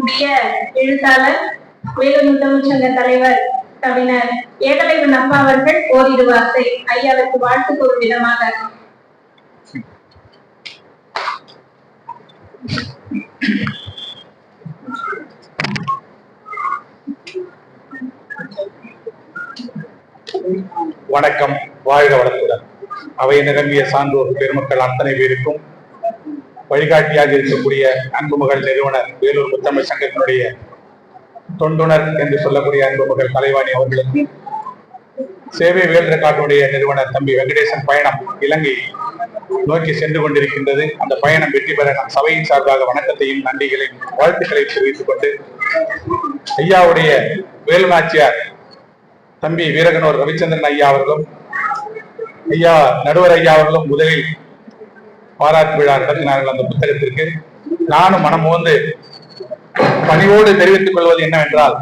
இருக்கக்கூடிய எழுத்தாளர், வேலூர் முத்தமிழ் சங்க தலைவர் கவிஞர் ஏகலைவன் அப்பா அவர்கள் ஓரிரு வார்த்தை ஐயாவிற்கு வாழ்த்து கூறும் விதமாக. வணக்கம், வாழ்க வளத்துடன். அவை நிரம்பிய சான்றோர் பெருமக்கள் அத்தனை பேருக்கும் வழிகாட்டியாக இருக்கக்கூடிய அன்புமகள் நிறுவனர் வேலூர் முத்தமிழ் சங்கத்தினுடைய தொண்டுணர் என்று சொல்லக்கூடிய அன்புமகள் கலைவாணி அவர்களுக்கும், சேவை வேல்ற காட்டுடைய நிறுவனர் தம்பி வெங்கடேசன் பயணம் இலங்கை நோக்கி சென்று கொண்டிருக்கின்றது. அந்த பயணம் வெற்றி பெற நம் சபையின் சார்பாக வணக்கத்தையும் நன்றிகளையும் வாழ்த்துக்களையும் தெரிவித்துக் கொண்டு, ஐயாவுடைய வேலுநாச்சியார் தம்பி வீரகனூர் ரவிச்சந்திரன் ஐயா அவர்களும் ஐயா நடுவர் ஐயா அவர்களும் முதலில் பாராட்டு விழா நடத்தினார்கள். அந்த புத்தகத்திற்கு நானும் மனமோந்து பணிவோடு தெரிவித்துக் கொள்வது என்னவென்றால்,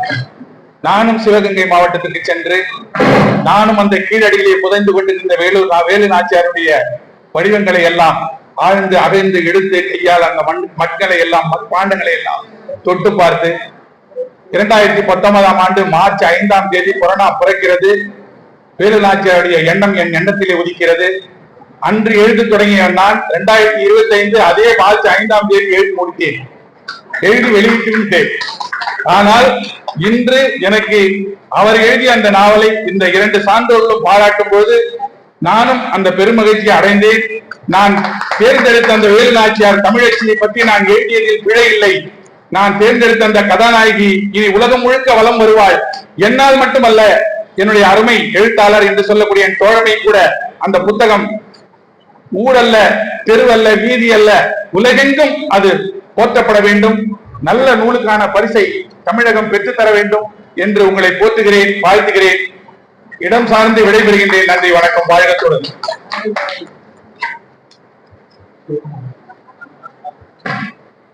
நானும் சிவகங்கை மாவட்டத்திற்கு சென்று நானும் அந்த கீழடியிலே புதைந்து கொண்டிருந்த வேலு நாச்சியாருடைய வடிவங்களை எல்லாம் ஆழ்ந்து அகைந்து எடுத்து கையால் அந்த மக்களை எல்லாம் பாண்டங்களை எல்லாம் தொட்டு பார்த்து 2019ஆம் ஆண்டு மார்ச் 5ஆம் தேதி கொரோனா பிறக்கிறது. வேலு நாச்சியாருடைய எண்ணம் என் எண்ணத்திலே உதிக்கிறது. அன்று எழுதி தொடங்கிய நான் 2025 அதே மார்ச் 5ஆம் தேதி எழுதி முடித்தேன், எழுதி வெளியிட்டு. ஆனால் இன்று எனக்கு அவர் எழுதிய அந்த நாவலை இந்த 2 சான்றோர்களும் பாராட்டும் போது நானும் அந்த பெருமகிழ்ச்சியை அடைந்தேன். நான் தேர்ந்தெடுத்த அந்த வேலு நாச்சியார் தமிழச்சியை பற்றி நான் எழுதியதில் பிழை இல்லை. நான் தேர்ந்தெடுத்த அந்த கதாநாயகி இனி உலகம் முழுக்க வலம் வருவாள். என்னால் மட்டுமல்ல, என்னுடைய அருமை எழுத்தாளர் என்று சொல்லக்கூடிய என் தோழமை கூட அந்த புத்தகம் ஊரல்ல, தெருவல்ல, வீதி அல்ல, உலகெங்கும் அது போற்றப்பட வேண்டும். நல்ல நூலுக்கான பரிசை தமிழகம் பெற்றுத்தர வேண்டும் என்று உங்களை போற்றுகிறேன், வாழ்த்துகிறேன். இடம் சார்ந்து விடைபெறுகின்றேன். நன்றி, வணக்கம், வாழ்கத்துடன்.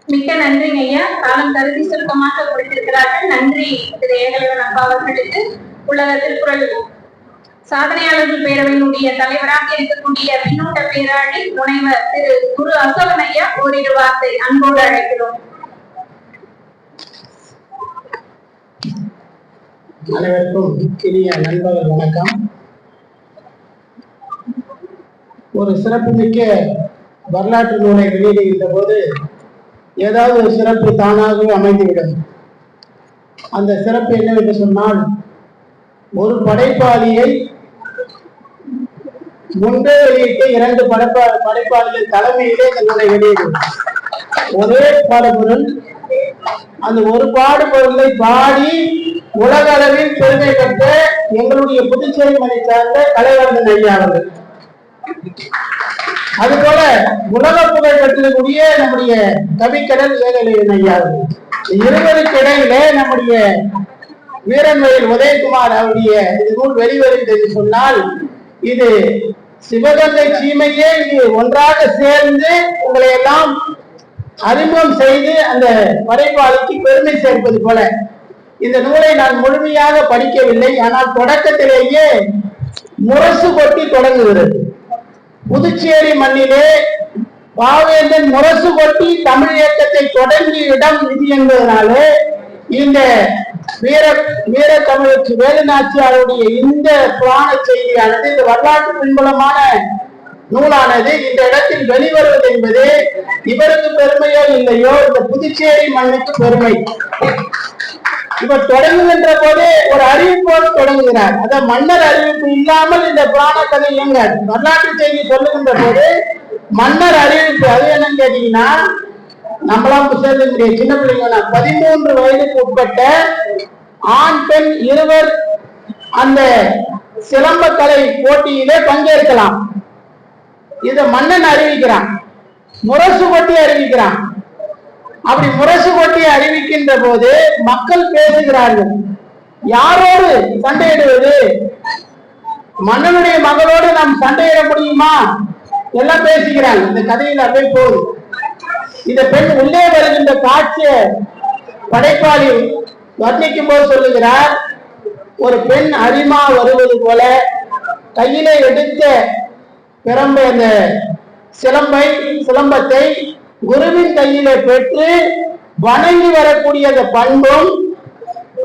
மிக்க நன்றிங்க ஐயா. காலம் கருதி சுருக்கமாக கொடுத்திருக்கிறார்கள். நன்றி திரு ஏகலைவன் அப்பா அவர்களுக்கு. உலக திருக்குறள் சாதனையாளர்கள் பேரவையினுடைய தலைவராக இருக்கக்கூடிய பின்னூட்ட பேராளி முனைவர் திரு குரு அசோகன் ஐயா ஓரிரு வார்த்தை அன்போடு அழைக்கிறோம். அனைவருக்கும் இனிய நண்பர்கள் வணக்கம். ஒரு சிறப்புமிக்க வரலாற்று நூலை வெளியிடுகின்ற போது ஏதாவது ஒரு சிறப்பு தானாகவே அமைந்துவிடும். அந்த சிறப்பு என்னவென்று சொன்னால், ஒரு படைப்பாளியை முன்பே வெளியிட்டு 2 படைப்பாளிகள் தலைமையிலே இந்த நூலை வெளியிடும். ஒரே பாடுபொருள், அந்த ஒரு பாடுபொருளை பாடி உலக அளவில் பெருமை பெற்ற எங்களுடைய புதுச்சேரி மனை சார்ந்த கலைவர்தன் ஐயா அவர்கள், அதுபோல உலக புகழ் பெற்றக்கூடிய நம்முடைய கவிக்கடல் ஏகலைவன் ஐயா அவர்கள், இருவருக்கு இடையிலே நம்முடைய வீரன்வயல் உதயகுமார் அவருடைய இந்த நூல் வெளிவருகிறது என்று சொன்னால், இது சிவகங்கை சீமையே இது ஒன்றாக சேர்ந்து உங்களை எல்லாம் அறிமுகம் செய்து அந்த படைப்பாளிக்கு பெருமை சேர்ப்பது போல. இந்த நூலை நான் முழுமையாக படிக்கவில்லை, ஆனால் தொடக்கத்திலேயே முரசு கொட்டி தொடங்குகிறது. புதுச்சேரி மண்ணிலே பாவேந்தன் முரசு கொட்டி தமிழ் இயக்கத்தை தொடங்கிய இடம் இது என்பதனாலே இந்த வீர தமிழச்சி வேலு நாச்சியாருடைய இந்த புராண செய்தியானது, இந்த வரலாற்று பின்புலமான நூலானது இந்த இடத்தில் வெளிவருவது என்பது இவருக்கு பெருமையோ இல்லையோ, இந்த புதுச்சேரி மண்ணுக்கு பெருமை. இவர் தொடங்குகின்ற போது ஒரு அறிவிப்போடு தொடங்குகிறார். அத மன்னர் அறிவிப்பு இல்லாமல் இந்த புராண கதை இயங்காது. வரலாற்று செய்தி சொல்லுகின்ற போது மன்னர் அறிவிப்பு, அது என்னன்னு கேட்டீங்கன்னா, நம்மளாம் சேர்ந்து சின்ன பிள்ளைங்க 13 வயதுக்கு உட்பட்ட ஆண் பெண் இருவர் அந்த சிலம்பக்கலை போட்டியிலே பங்கேற்கலாம். இத மன்னன் அறிவிக்கிறான், முரசு கொட்டி அறிவிக்கிறான். அப்படி முரசு கொட்டி அறிவிக்கின்ற போது மக்கள் பேசுகிறார்கள், யாரோடு சண்டையிடுவது? மன்னனுடைய மகளோடு நாம் சண்டையிட முடியுமா? எல்லாம் பேசுகிறாங்க. இந்த கதையில் அப்படியே போகுது. இந்த பெண் உள்ளே வருகின்ற காட்சியை படைப்பாளி வர்ணிக்கும் போது சொல்லுகிறார், ஒரு பெண் அரிமா வருவது போல கையிலே எடுத்த பிரம்ப அந்த சிலம்பத்தை குருவின் கையிலே பெற்று வணங்கி வரக்கூடிய அந்த பண்பும்,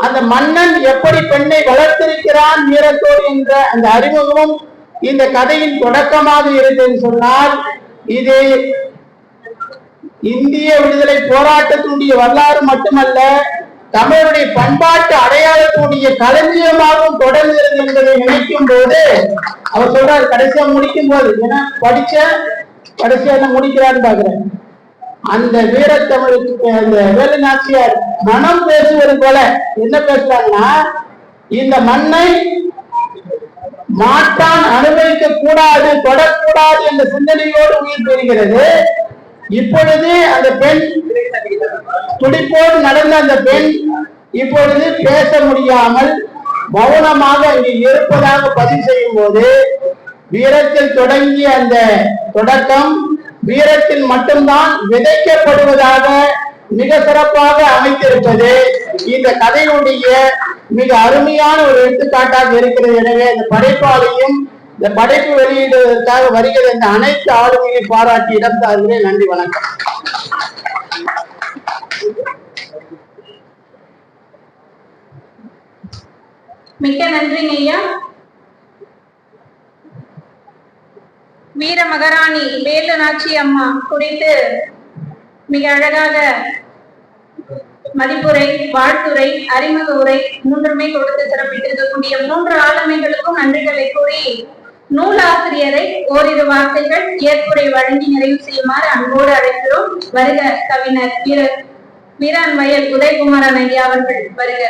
அந்த மன்னன் எப்படி பெண்ணை வளர்த்திருக்கிறான் வீரத்தோடு என்ற அந்த அறிமுகமும் இந்த கதையின் தொடக்கமாக இருக்குன்னு சொன்னால், இது இந்திய விடுதலை போராட்டத்தினுடைய வரலாறு மட்டுமல்ல, தமிழருடைய பண்பாட்டு அடையாளத்தினுடைய களஞ்சியமாகவும் தொடர்கிறது என்பதை நினைக்கும் போது அவர் சொல்றாரு, கடைசியா முடிக்கும் போது, ஏன்னா கடைசியா முடிக்கிறான்னு பாக்குறேன், அந்த வீரத்தமிழுக்கு அந்த வேலு நாச்சியார் மனம் பேசுவது போல என்ன பேசுறாங்கன்னா, இந்த மண்ணை மாட்டான் அனுபவிக்க கூடாது, தொடக்கூடாது என்ற சிந்தனையோடு உயிர் பெறுகிறது. இப்பொழுது அந்த பெண் துடிப்போடு நடந்த அந்த பெண் இப்பொழுது பேச முடியாமல் மௌனமாக இங்கே இருப்பதாக பதிவு செய்யும் போது, வீரத்தில் தொடங்கிய அந்த தொடக்கம் வீரத்தில் மட்டும்தான் விதைக்கப்படுவதாக மிக சிறப்பாக அமைத்திருப்பது இந்த கதையினுடைய மிக அருமையான ஒரு எடுத்துக்காட்டாக இருக்கிறது. எனவே இந்த படைப்பாளையும் இந்த படைப்பு வெளியிடுவதற்காக வருகிற இந்த அனைத்து ஆளுமையை பாராட்டி இடம் சார்கிறேன். நன்றி, வணக்கம். மிக்க நன்றிங்க ஐயா. வீர மகாராணி வேலு நாச்சி அம்மா குறித்து மிக அழகாக மதிப்புரை, வாழ்த்துரை, அறிமுக உரை மூன்றுமே கொடுத்து சிறப்பித்திருக்கக்கூடிய மூன்று ஆளுமைகளுக்கும் நன்றிகளை கூறி நூலாசிரியரை ஓரிரு வார்த்தைகள் ஏற்புரை வழங்கி நிறைவு செய்யுமாறு அன்போடு அழைக்கிறோம். வருக கவிஞர் வீரன் வயல் உதயகுமாரன் ஐயா அவர்கள் வருக.